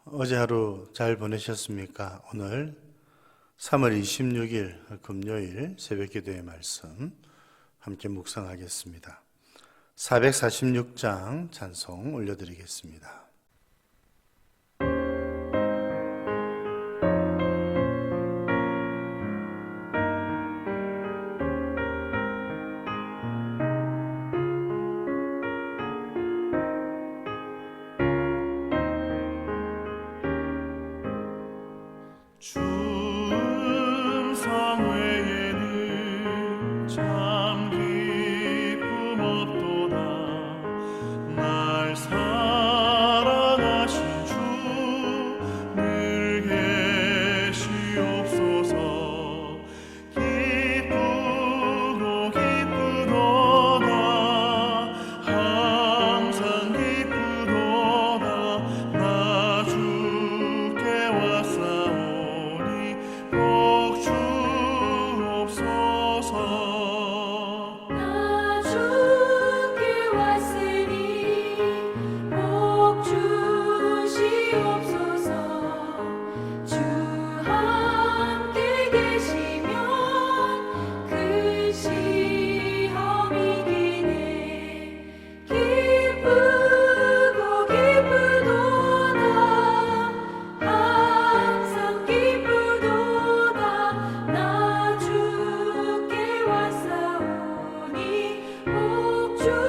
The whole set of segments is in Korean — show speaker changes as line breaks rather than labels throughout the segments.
어제 하루 잘 보내셨습니까? 오늘 3월 26일 금요일 새벽 기도의 말씀 함께 묵상하겠습니다. 446장 찬송 올려드리겠습니다.
충성 외에는 참 기쁨 없도다. 날 사랑하신 주 늘 계시옵소서. 기쁘고 기쁘도다. 항상 기쁘도다. 나 주께 왔사오니 복 주옵소서.
나 주께 왔으니 복 주시옵소서. 주 함께 계시면 그 시험이 기네. 기쁘고 기쁘도다. 항상 기쁘도다. 나 주께 왔사오니 복 주옵소서.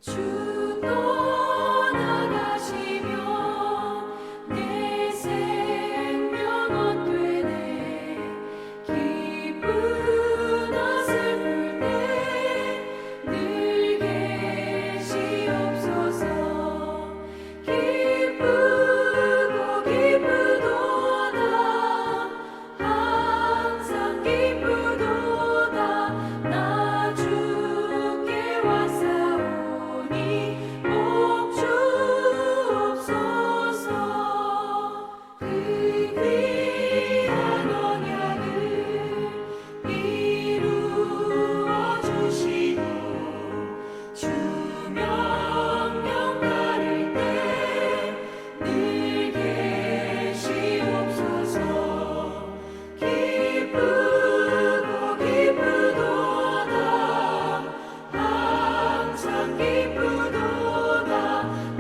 주 떠나가시면 내 생명 헛되네. 기쁘나 슬플 때 늘 계시옵소서. 기쁘고 기쁘도다. 항상 기쁘도다. 나 주께 왔사오니 복 주옵소서. 그 귀한 언약을 이루어 주시고 주 명령 따를 때 늘 계시옵소서. 기쁘고 기쁘도다. 항상 기쁘도다.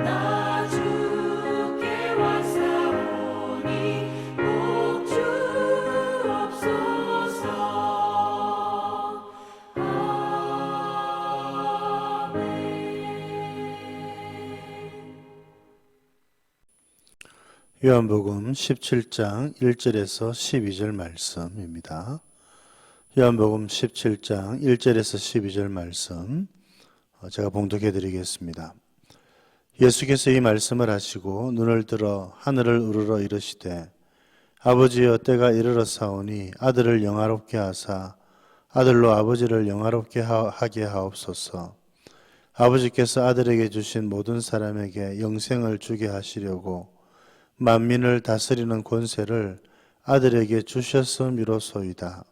나 주께 왔사오니 복 주옵소서. 아멘.
요한복음 17장 1절에서 12절 말씀입니다. 요한복음 17장 1절에서 12절 말씀 제가 봉독해 드리겠습니다. 예수께서 이 말씀을 하시고 눈을 들어 하늘을 우러러 이르시되 아버지여 때가 이르렀사오니 아들을 영화롭게 하사 아들로 아버지를 영화롭게 하게 하옵소서. 아버지께서 아들에게 주신 모든 사람에게 영생을 주게 하시려고 만민을 다스리는 권세를 아들에게 주셨음이로소이다.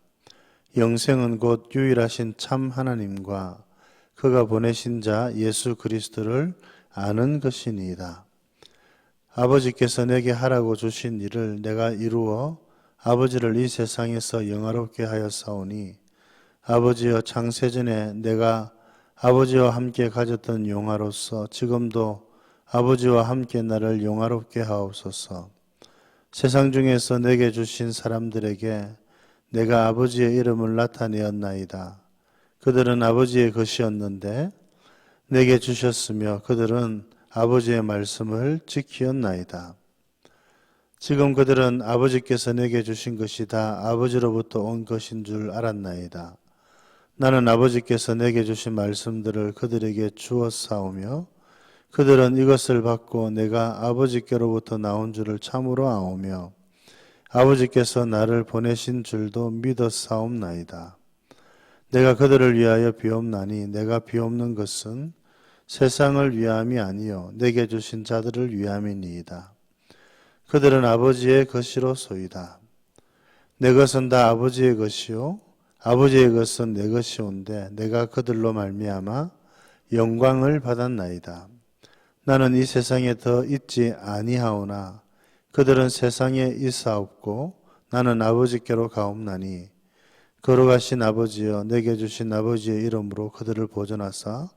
영생은 곧 유일하신 참 하나님과 그가 보내신 자 예수 그리스도를 아는 것이니이다. 아버지께서 내게 하라고 주신 일을 내가 이루어 아버지를 이 세상에서 영화롭게 하였사오니 아버지여 창세전에 내가 아버지와 함께 가졌던 영화로서 지금도 아버지와 함께 나를 영화롭게 하옵소서. 세상 중에서 내게 주신 사람들에게 내가 아버지의 이름을 나타내었나이다. 그들은 아버지의 것이었는데 내게 주셨으며 그들은 아버지의 말씀을 지키었나이다. 지금 그들은 아버지께서 내게 주신 것이 다 아버지로부터 온 것인 줄 알았나이다. 나는 아버지께서 내게 주신 말씀들을 그들에게 주었사오며 그들은 이것을 받고 내가 아버지께로부터 나온 줄을 참으로 아오며 아버지께서 나를 보내신 줄도 믿었사옵나이다. 내가 그들을 위하여 비옵나니 내가 비옵는 것은 세상을 위함이 아니요 내게 주신 자들을 위함이니이다. 그들은 아버지의 것이로소이다. 내 것은 다 아버지의 것이요 아버지의 것은 내 것이온데 내가 그들로 말미암아 영광을 받았나이다. 나는 이 세상에 더 있지 아니하오나 그들은 세상에 있사옵고 나는 아버지께로 가옵나니 거룩하신 아버지여 내게 주신 아버지의 이름으로 그들을 보존하사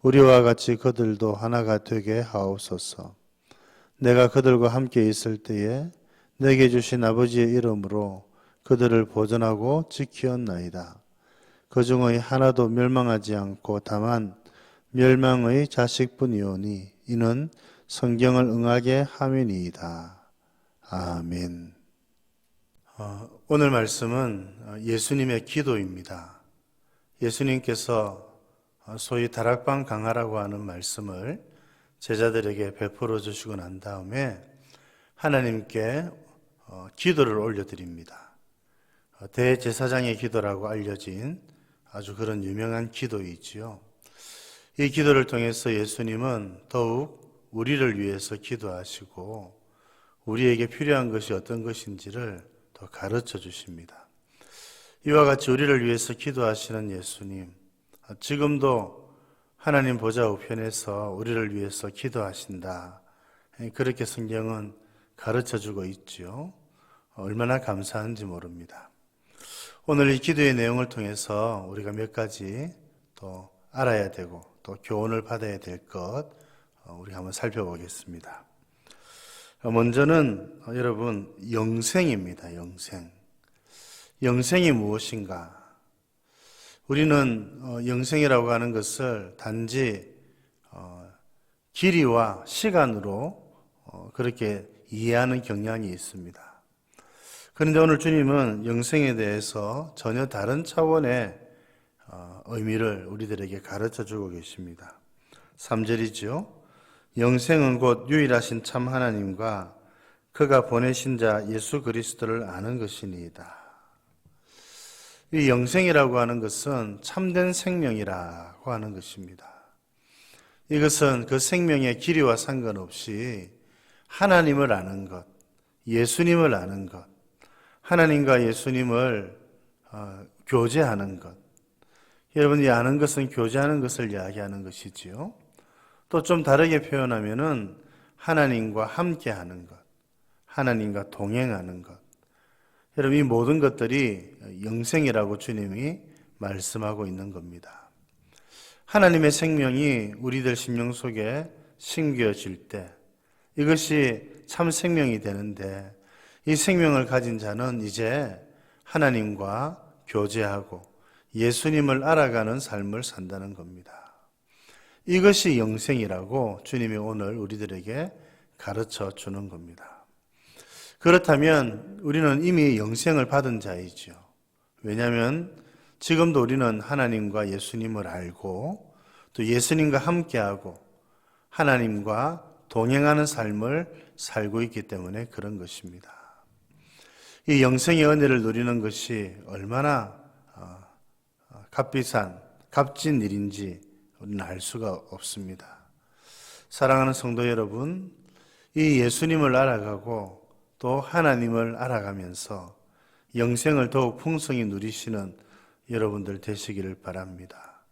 우리와 같이 그들도 하나가 되게 하옵소서. 내가 그들과 함께 있을 때에 내게 주신 아버지의 이름으로 그들을 보존하고 지키었나이다. 그 중의 하나도 멸망하지 않고 다만 멸망의 자식뿐이오니 이는 성경을 응하게 함이니이다. 아멘. 오늘 말씀은 예수님의 기도입니다. 예수님께서 소위 다락방 강화라고 하는 말씀을 제자들에게 베풀어 주시고 난 다음에 하나님께 기도를 올려드립니다. 대제사장의 기도라고 알려진 아주 그런 유명한 기도이지요. 이 기도를 통해서 예수님은 더욱 우리를 위해서 기도하시고 우리에게 필요한 것이 어떤 것인지를 더 가르쳐 주십니다. 이와 같이 우리를 위해서 기도하시는 예수님, 지금도 하나님 보좌 우편에서 우리를 위해서 기도하신다. 그렇게 성경은 가르쳐 주고 있지요. 얼마나 감사한지 모릅니다. 오늘 이 기도의 내용을 통해서 우리가 몇 가지 또 알아야 되고 또 교훈을 받아야 될 것 우리 한번 살펴보겠습니다. 먼저는 여러분 영생입니다. 영생. 영생이 무엇인가? 우리는 영생이라고 하는 것을 단지 길이와 시간으로 그렇게 이해하는 경향이 있습니다. 그런데 오늘 주님은 영생에 대해서 전혀 다른 차원의 의미를 우리들에게 가르쳐 주고 계십니다. 3절이죠. 영생은 곧 유일하신 참 하나님과 그가 보내신 자 예수 그리스도를 아는 것이니이다. 이 영생이라고 하는 것은 참된 생명이라고 하는 것입니다. 이것은 그 생명의 길이와 상관없이 하나님을 아는 것, 예수님을 아는 것, 하나님과 예수님을 교제하는 것. 여러분이 아는 것은 교제하는 것을 이야기하는 것이지요. 또 좀 다르게 표현하면은 하나님과 함께하는 것, 하나님과 동행하는 것. 여러분 이 모든 것들이 영생이라고 주님이 말씀하고 있는 겁니다. 하나님의 생명이 우리들 심령 속에 심겨질 때 이것이 참 생명이 되는데 이 생명을 가진 자는 이제 하나님과 교제하고 예수님을 알아가는 삶을 산다는 겁니다. 이것이 영생이라고 주님이 오늘 우리들에게 가르쳐 주는 겁니다. 그렇다면 우리는 이미 영생을 받은 자이죠. 왜냐하면 지금도 우리는 하나님과 예수님을 알고 또 예수님과 함께하고 하나님과 동행하는 삶을 살고 있기 때문에 그런 것입니다. 이 영생의 은혜를 누리는 것이 얼마나 값진 일인지 우리는 알 수가 없습니다. 사랑하는 성도 여러분, 이 예수님을 알아가고 또 하나님을 알아가면서 영생을 더욱 풍성히 누리시는 여러분들 되시기를 바랍니다.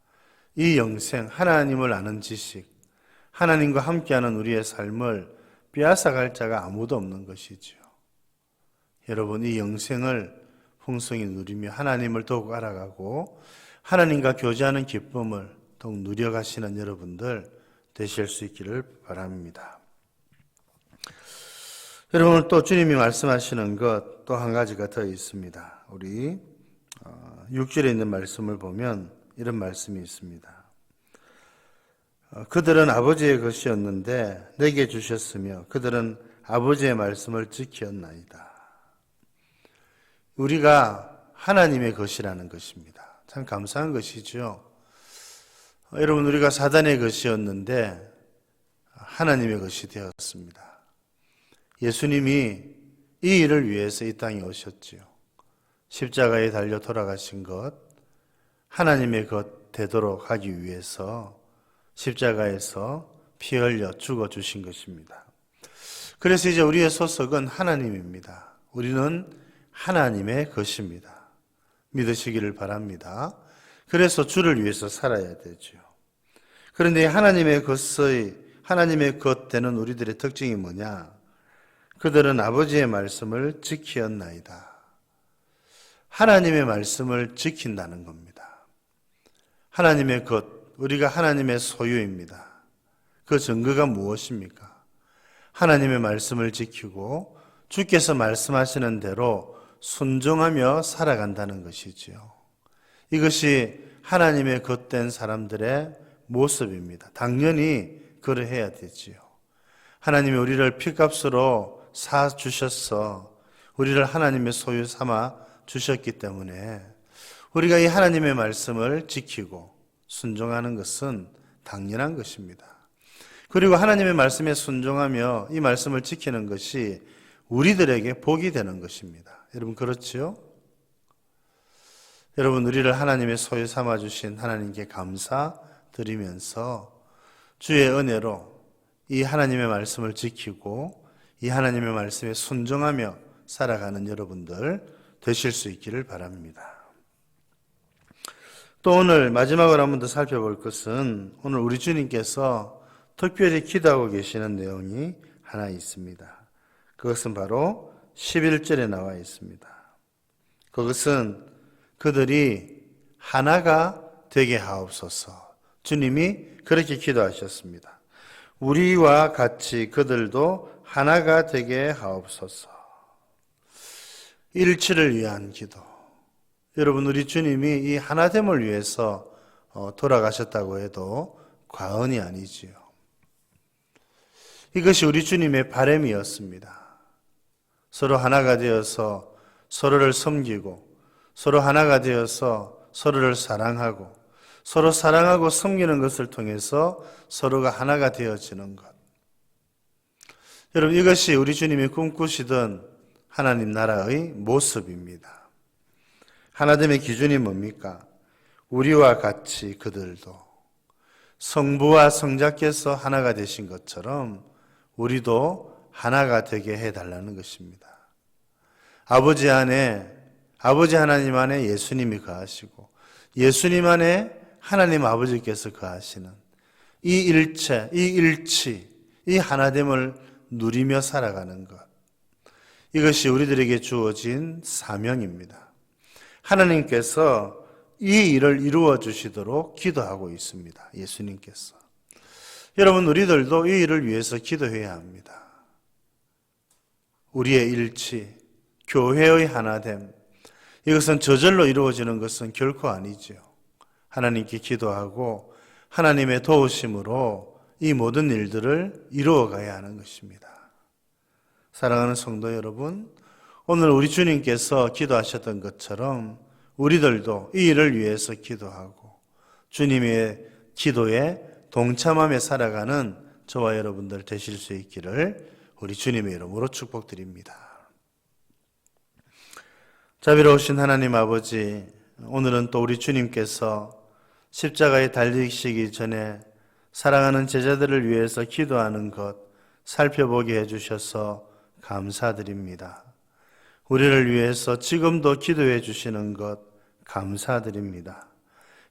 이 영생, 하나님을 아는 지식, 하나님과 함께하는 우리의 삶을 빼앗아갈 자가 아무도 없는 것이지요. 여러분 이 영생을 풍성히 누리며 하나님을 더욱 알아가고 하나님과 교제하는 기쁨을 더욱 누려가시는 여러분들 되실 수 있기를 바랍니다. 여러분 또 주님이 말씀하시는 것 또 한 가지가 더 있습니다. 우리 6절에 있는 말씀을 보면 이런 말씀이 있습니다. 그들은 아버지의 것이었는데 내게 주셨으며 그들은 아버지의 말씀을 지키었나이다. 우리가 하나님의 것이라는 것입니다. 참 감사한 것이죠. 여러분 우리가 사단의 것이었는데 하나님의 것이 되었습니다. 예수님이 이 일을 위해서 이 땅에 오셨지요. 십자가에 달려 돌아가신 것, 하나님의 것 되도록 하기 위해서 십자가에서 피 흘려 죽어주신 것입니다. 그래서 이제 우리의 소속은 하나님입니다. 우리는 하나님의 것입니다. 믿으시기를 바랍니다. 그래서 주를 위해서 살아야 되죠. 그런데 하나님의 것 되는 우리들의 특징이 뭐냐? 그들은 아버지의 말씀을 지키었나이다. 하나님의 말씀을 지킨다는 겁니다. 하나님의 것, 우리가 하나님의 소유입니다. 그 증거가 무엇입니까? 하나님의 말씀을 지키고 주께서 말씀하시는 대로 순종하며 살아간다는 것이지요. 이것이 하나님의 겉된 사람들의 모습입니다. 당연히 그러해야 되지요. 하나님이 우리를 피값으로 사주셔서 우리를 하나님의 소유 삼아 주셨기 때문에 우리가 이 하나님의 말씀을 지키고 순종하는 것은 당연한 것입니다. 그리고 하나님의 말씀에 순종하며 이 말씀을 지키는 것이 우리들에게 복이 되는 것입니다. 여러분 그렇지요? 여러분 우리를 하나님의 소유 삼아 주신 하나님께 감사드리면서 주의 은혜로 이 하나님의 말씀을 지키고 이 하나님의 말씀에 순종하며 살아가는 여러분들 되실 수 있기를 바랍니다. 또 오늘 마지막으로 한 번 더 살펴볼 것은 오늘 우리 주님께서 특별히 기도하고 계시는 내용이 하나 있습니다. 그것은 바로 11절에 나와 있습니다. 그것은 그들이 하나가 되게 하옵소서. 주님이 그렇게 기도하셨습니다. 우리와 같이 그들도 하나가 되게 하옵소서. 일치를 위한 기도. 여러분 우리 주님이 이 하나됨을 위해서 돌아가셨다고 해도 과언이 아니지요. 이것이 우리 주님의 바람이었습니다. 서로 하나가 되어서 서로를 섬기고 서로 하나가 되어서 서로를 사랑하고 서로 사랑하고 섬기는 것을 통해서 서로가 하나가 되어지는 것. 여러분 이것이 우리 주님이 꿈꾸시던 하나님 나라의 모습입니다. 하나됨의 기준이 뭡니까? 우리와 같이 그들도 성부와 성자께서 하나가 되신 것처럼 우리도 하나가 되게 해달라는 것입니다. 아버지 하나님 안에 예수님이 거하시고 예수님 안에 하나님 아버지께서 거하시는 이 일체, 이 일치, 이 하나됨을 누리며 살아가는 것. 이것이 우리들에게 주어진 사명입니다. 하나님께서 이 일을 이루어 주시도록 기도하고 있습니다. 예수님께서. 여러분 우리들도 이 일을 위해서 기도해야 합니다. 우리의 일치, 교회의 하나됨, 이것은 저절로 이루어지는 것은 결코 아니지요. 하나님께 기도하고 하나님의 도우심으로 이 모든 일들을 이루어가야 하는 것입니다. 사랑하는 성도 여러분, 오늘 우리 주님께서 기도하셨던 것처럼 우리들도 이 일을 위해서 기도하고 주님의 기도에 동참하며 살아가는 저와 여러분들 되실 수 있기를 우리 주님의 이름으로 축복드립니다. 자비로우신 하나님 아버지, 오늘은 또 우리 주님께서 십자가에 달리시기 전에 사랑하는 제자들을 위해서 기도하는 것 살펴보게 해주셔서 감사드립니다. 우리를 위해서 지금도 기도해 주시는 것 감사드립니다.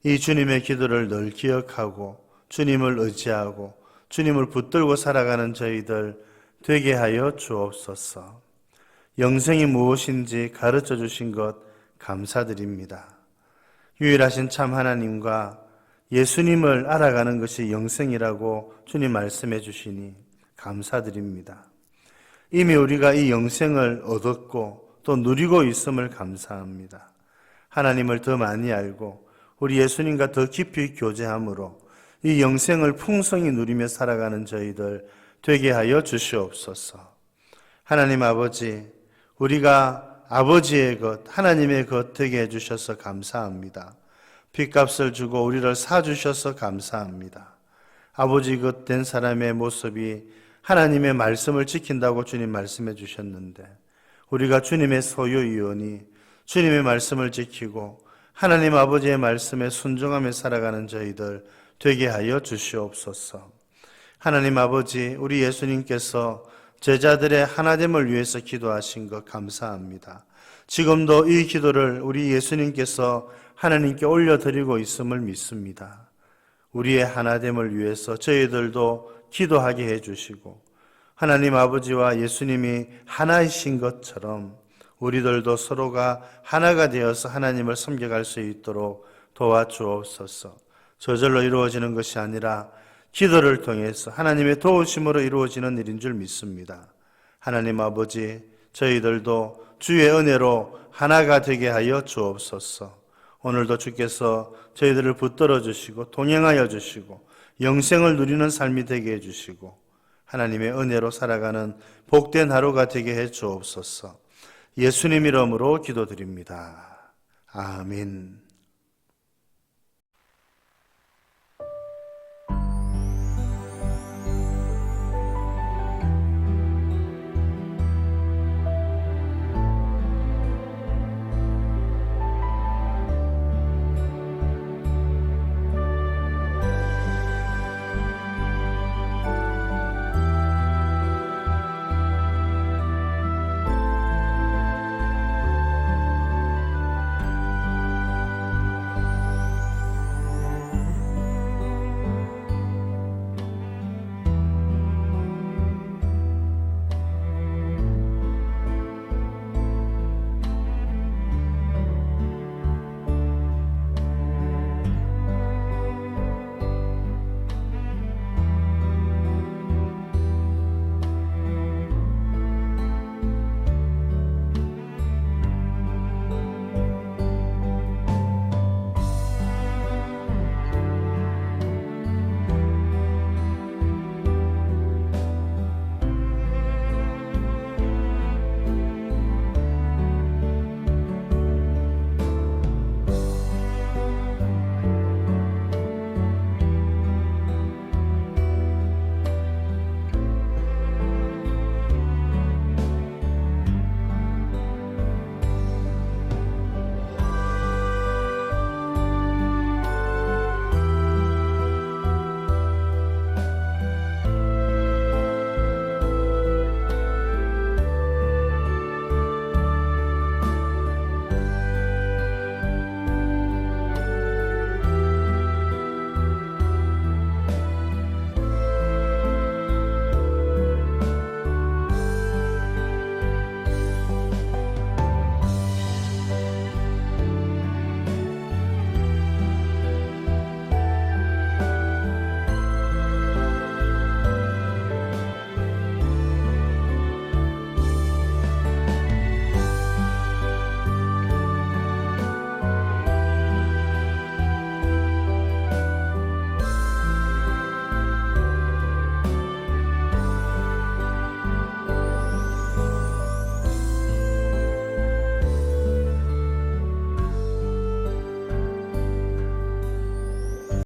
이 주님의 기도를 늘 기억하고 주님을 의지하고 주님을 붙들고 살아가는 저희들 되게 하여 주옵소서. 영생이 무엇인지 가르쳐 주신 것 감사드립니다. 유일하신 참 하나님과 예수님을 알아가는 것이 영생이라고 주님 말씀해 주시니 감사드립니다. 이미 우리가 이 영생을 얻었고 또 누리고 있음을 감사합니다. 하나님을 더 많이 알고 우리 예수님과 더 깊이 교제함으로 이 영생을 풍성히 누리며 살아가는 저희들 되게 하여 주시옵소서. 하나님 아버지, 우리가 아버지의 것, 하나님의 것 되게 해주셔서 감사합니다. 핏값을 주고 우리를 사주셔서 감사합니다. 아버지 것 된 사람의 모습이 하나님의 말씀을 지킨다고 주님 말씀해 주셨는데 우리가 주님의 소유이오니 주님의 말씀을 지키고 하나님 아버지의 말씀에 순종하며 살아가는 저희들 되게 하여 주시옵소서. 하나님 아버지, 우리 예수님께서 제자들의 하나됨을 위해서 기도하신 것 감사합니다. 지금도 이 기도를 우리 예수님께서 하나님께 올려드리고 있음을 믿습니다. 우리의 하나됨을 위해서 저희들도 기도하게 해주시고 하나님 아버지와 예수님이 하나이신 것처럼 우리들도 서로가 하나가 되어서 하나님을 섬겨갈 수 있도록 도와주옵소서. 저절로 이루어지는 것이 아니라 기도를 통해서 하나님의 도우심으로 이루어지는 일인 줄 믿습니다. 하나님 아버지, 저희들도 주의 은혜로 하나가 되게 하여 주옵소서. 오늘도 주께서 저희들을 붙들어 주시고 동행하여 주시고 영생을 누리는 삶이 되게 해주시고 하나님의 은혜로 살아가는 복된 하루가 되게 해 주옵소서. 예수님 이름으로 기도드립니다. 아멘.